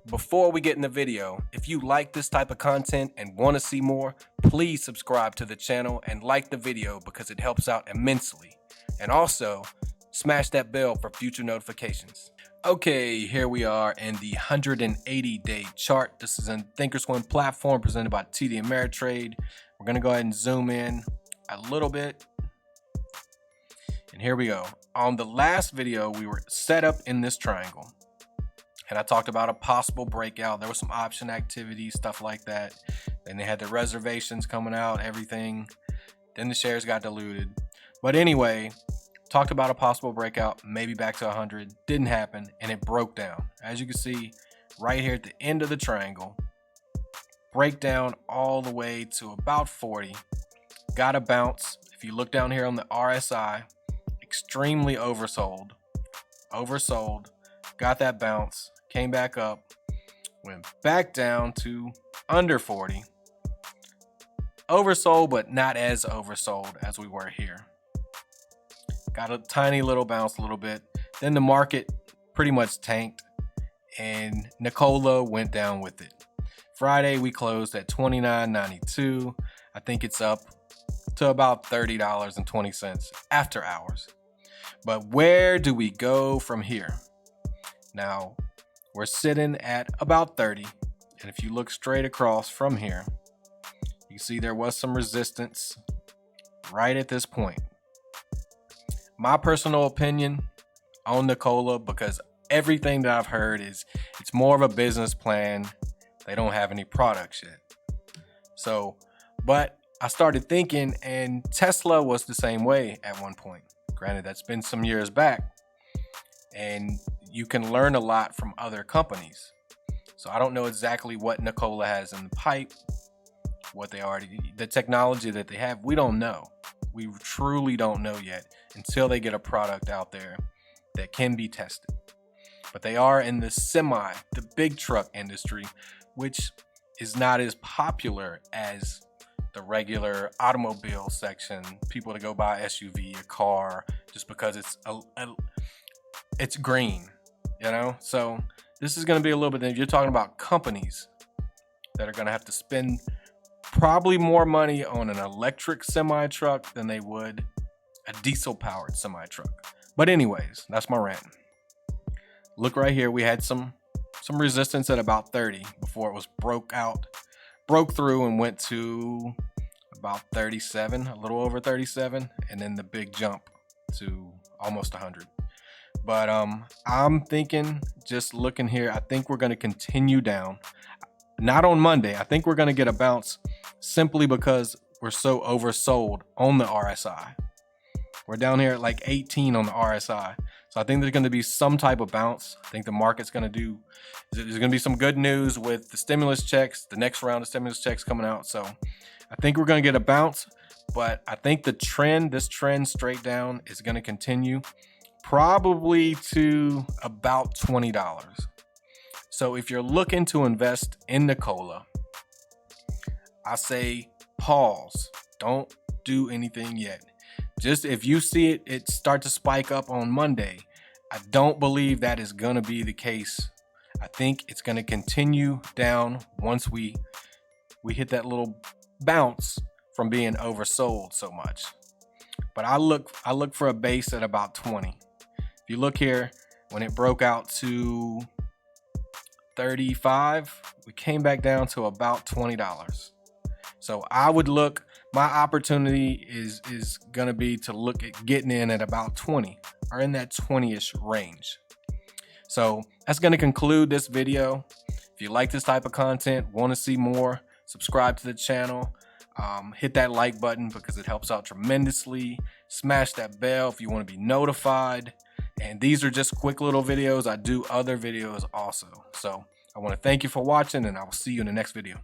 Before we get in the video, if you like this type of content and want to see more, please subscribe to the channel and like the video because it helps out immensely. And also, smash that bell for future notifications. Okay, here we are in the 180-day chart. This is a thinkorswim platform presented by TD Ameritrade. We're going to go ahead and zoom in a little bit. And here we go. On the last video, we were set up in this triangle. And I talked about a possible breakout. There was some option activity, stuff like that. Then they had the reservations coming out, everything. Then the shares got diluted. But anyway, talked about a possible breakout, maybe back to 100. Didn't happen, and it broke down. As you can see, right here at the end of the triangle, break down all the way to about 40. Got a bounce. If you look down here on the RSI, extremely oversold. Oversold. Got that bounce. Came back up, went back down to under 40. Oversold, but not as oversold as we were here. Got a tiny little bounce a little bit. Then the market pretty much tanked and Nikola went down with it. Friday, we closed at $29.92. I think it's up to about $30.20 after hours. But where do we go from here? Now, we're sitting at about 30, and if you look straight across from here, you see there was some resistance right at this point. My personal opinion on Nikola, because everything that I've heard is it's more of a business plan. They don't have any products yet. So, but I started thinking, and Tesla was the same way at one point. Granted, that's been some years back, and you can learn a lot from other companies. So I don't know exactly what Nikola has in the pipe, what they already, the technology that they have, we don't know. We truly don't know yet until they get a product out there that can be tested. But they are in the the big truck industry, which is not as popular as the regular automobile section. People that go buy SUV, a car, just because it's green. You know, so this is going to be a little bit, you're talking about companies that are going to have to spend probably more money on an electric semi truck than they would a diesel powered semi truck. But anyways, that's my rant. Look right here. We had some resistance at about 30 before it was broke through and went to about 37, a little over 37. And then the big jump to almost 100. But I'm thinking, just looking here, I think we're going to continue down. Not on Monday. I think we're going to get a bounce simply because we're so oversold on the RSI. We're down here at like 18 on the RSI. So I think there's going to be some type of bounce. I think the market's going to do, there's going to be some good news with the stimulus checks, the next round of stimulus checks coming out. So I think we're going to get a bounce, but I think this trend straight down is going to continue. Probably to about $20. So if you're looking to invest in Nikola, I say pause. Don't do anything yet. Just if you see it start to spike up on Monday, I don't believe that is going to be the case. I think it's going to continue down once we hit that little bounce from being oversold so much. But I look for a base at about 20. If you look here, when it broke out to 35, we came back down to about $20. So I would look, my opportunity is going to be to look at getting in at about 20 or in that 20-ish range. So that's going to conclude this video. If you like this type of content, want to see more, subscribe to the channel. Hit that like button because it helps out tremendously. Smash that bell if you want to be notified. And these are just quick little videos. I do other videos also. So I want to thank you for watching, and I will see you in the next video.